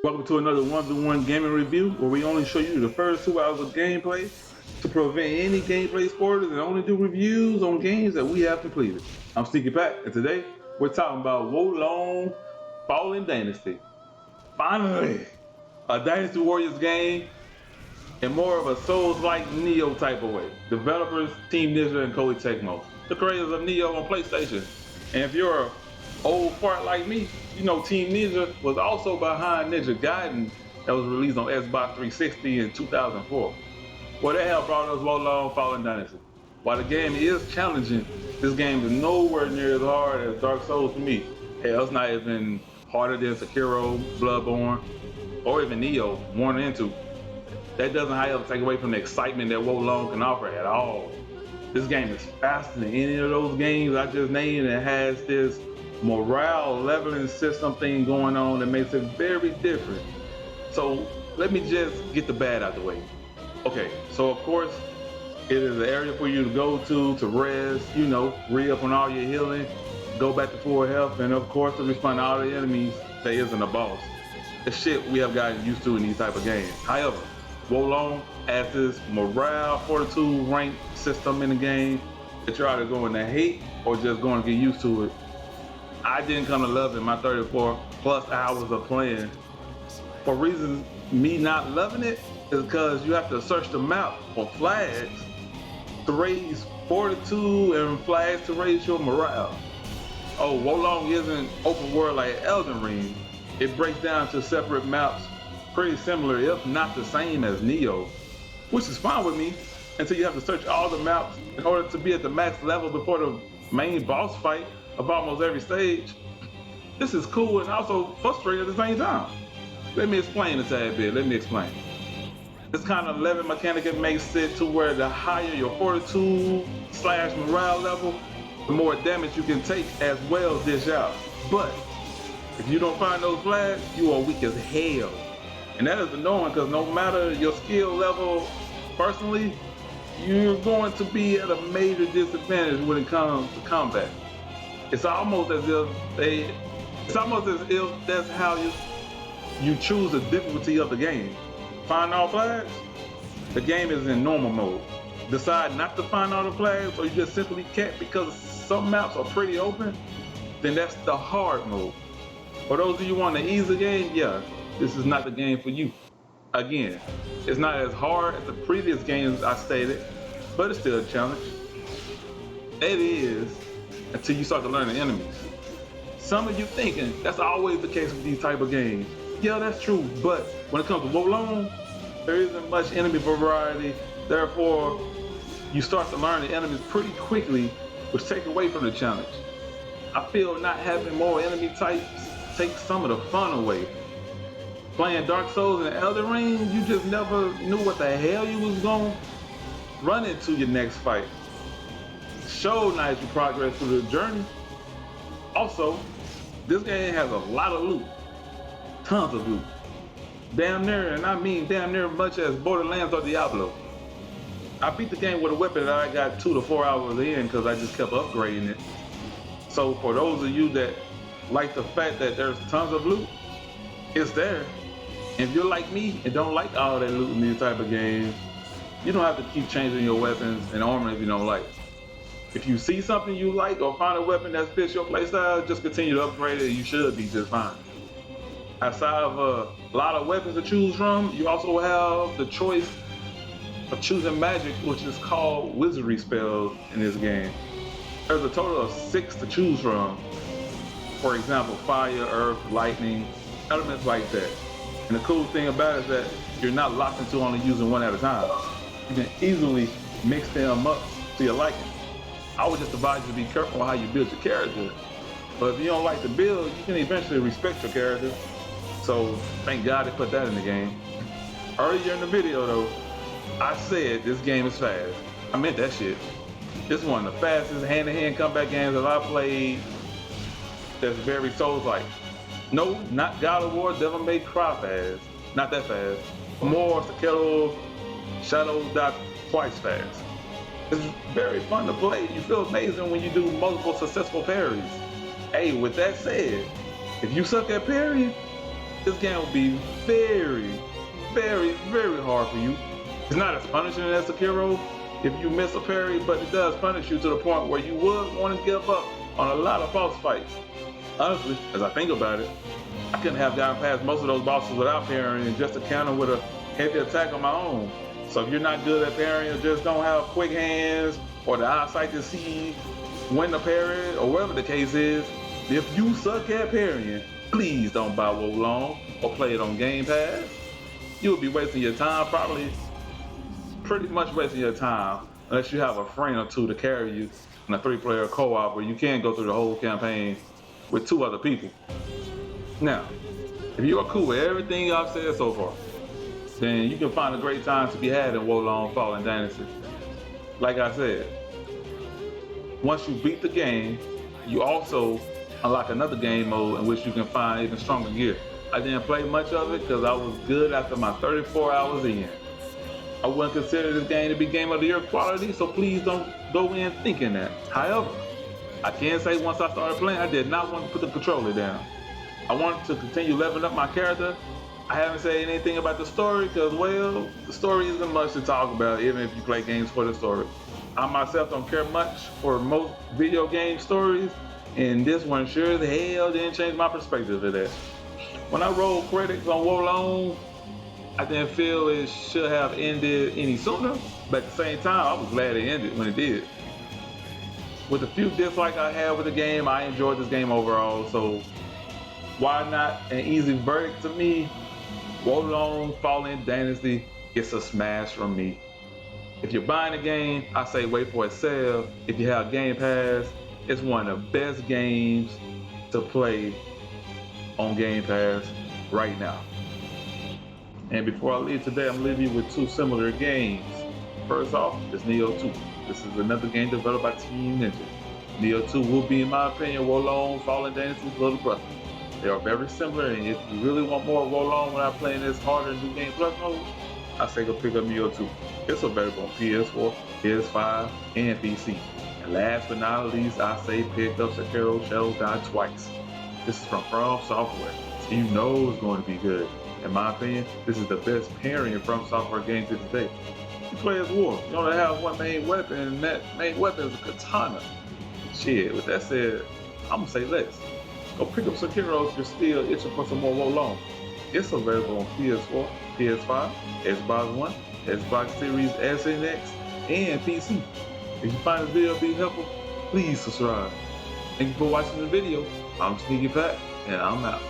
Welcome to another one-to-one gaming review where we only show you the first 2 hours of gameplay to prevent any gameplay spoilers and only do reviews on games that we have completed. I'm Sneaky Pat, and today we're talking about Wolong Fallen Dynasty. Finally, a Dynasty Warriors game in more of a Souls-like Neo type of way. Developers, Team Ninja and Koei Tecmo, the creators of Neo on PlayStation. And if you're an old fart like me, you know Team Ninja was also behind Ninja Gaiden that was released on Xbox 360 in 2004. Well, they have brought us Wolong Fallen Dynasty. While the game is challenging, this game is nowhere near as hard as Dark Souls for me. Hell, it's not even harder than Sekiro, Bloodborne, or even Neo 1 and 2. That doesn't, however, take away from the excitement that Wolong can offer at all. This game is faster than any of those games I just named and has this morale leveling system thing going on that makes it very different. So let me just get the bad out the way. Okay, so of course, it is an area for you to go to rest, re-up on all your healing, go back to full health, and of course to respond to all the enemies that isn't a boss. The shit we have gotten used to in these type of games. However, Wolong has this morale fortitude rank system in the game that you're either going to hate or just going to get used to it. I didn't come to love it in my 34 plus hours of playing. For reasons me not loving it is because you have to search the map for flags to raise fortitude and flags to raise your morale. Oh, Wolong isn't open world like Elden Ring. It breaks down to separate maps, pretty similar if not the same as Neo, which is fine with me until you have to search all the maps in order to be at the max level before the main boss fight of almost every stage. This is cool and also frustrating at the same time. Let me explain a tad bit, This kind of level mechanic, it makes it to where the higher your fortitude / morale level, the more damage you can take as well dish out. But if you don't find those flags, you are weak as hell. And that is annoying because no matter your skill level personally, you're going to be at a major disadvantage when it comes to combat. It's almost as if that's how you choose the difficulty of the game. Find all flags? The game is in normal mode. Decide not to find all the flags or you just simply can't because some maps are pretty open, then that's the hard mode. For those of you who want an easy game, yeah, this is not the game for you. Again, it's not as hard as the previous games I stated, but it's still a challenge. It is until you start to learn the enemies. Some of you thinking that's always the case with these type of games. Yeah, that's true, but when it comes to Wolong, there isn't much enemy variety. Therefore, you start to learn the enemies pretty quickly, which takes away from the challenge. I feel not having more enemy types takes some of the fun away. Playing Dark Souls and Elden Ring, you just never knew what the hell you was going to run into your next fight. Show nice you progress through the journey. Also, this game has a lot of loot. Tons of loot. Damn near, and I mean damn near much as Borderlands or Diablo. I beat the game with a weapon that I got 2 to 4 hours in because I just kept upgrading it. So for those of you that like the fact that there's tons of loot, it's there. If you're like me and don't like all that loot in these type of games, you don't have to keep changing your weapons and armor if you don't like. If you see something you like or find a weapon that fits your playstyle, just continue to upgrade it and you should be just fine. Outside of a lot of weapons to choose from, you also have the choice of choosing magic, which is called wizardry spells in this game. There's a total of 6 to choose from. For example, fire, earth, lightning, elements like that. And the cool thing about it is that you're not locked into only using one at a time. You can easily mix them up to your liking. I would just advise you to be careful on how you build your character. But if you don't like the build, you can eventually respect your character. So thank God they put that in the game. Earlier in the video though, I said this game is fast. I meant that shit. This is one of the fastest hand-to-hand combat games that I played that's very Souls-like. No, not God of War, Devil May Cry fast. Not that fast. More Sekiro, Shadows Die Twice fast. It's very fun to play. You feel amazing when you do multiple successful parries. Hey, with that said, if you suck at parrying, this game will be very, very, very hard for you. It's not as punishing as Sekiro if you miss a parry, but it does punish you to the point where you would want to give up on a lot of boss fights. Honestly, as I think about it, I couldn't have gotten past most of those bosses without parrying and just to counter with a heavy attack on my own. So if you're not good at parrying or just don't have quick hands or the eyesight to see when to parry or whatever the case is, if you suck at parrying, please don't buy Wo Long or play it on Game Pass. You'll be wasting your time, probably pretty much wasting your time, unless you have a friend or two to carry you in a 3-player co-op where you can go through the whole campaign with 2 other people. Now, if you are cool with everything I've said so far, then you can find a great time to be had in Wo Long Fallen Dynasty. Like I said, once you beat the game, you also unlock another game mode in which you can find even stronger gear. I didn't play much of it because I was good after my 34 hours in. I wouldn't consider this game to be Game of the Year quality, so please don't go in thinking that. However, I can say once I started playing, I did not want to put the controller down. I wanted to continue leveling up my character. I haven't said anything about the story because, well, the story isn't much to talk about even if you play games for the story. I myself don't care much for most video game stories, and this one sure as hell didn't change my perspective of that. When I rolled credits on Wo Long, I didn't feel it should have ended any sooner, but at the same time, I was glad it ended when it did. With the few dislikes I had with the game, I enjoyed this game overall, so why not an easy verdict to me? Wo Long Fallen Dynasty gets a smash from me. If you're buying the game, I say wait for it sale. If you have Game Pass, it's one of the best games to play on Game Pass right now. And before I leave today, I'm leaving you with 2 similar games. First off, is Neo 2. This is another game developed by Team Ninja. Neo 2 will be, in my opinion, Wo Long Fallen Dynasty's little brother. They are very similar, and if you really want more Wo Long without playing this harder New Game Plus mode, I say go pick up Neo 2. It's available on PS4, PS5, and PC. And last but not least, I say pick up Sekiro Shadow Die Twice. This is from Software, so you know it's going to be good. In my opinion, this is the best pairing From Software game to today. You play as War. You only have one main weapon, and that main weapon is a katana. Shit, with that said, I'm gonna say less. Go pick up Sekiro if you're still itching for some more Wo Long. It's available on PS4, PS5, Xbox One, Xbox Series S and X, and PC. If you find this video to be helpful, please subscribe. Thank you for watching the video. I'm Sneaky Pat, and I'm out.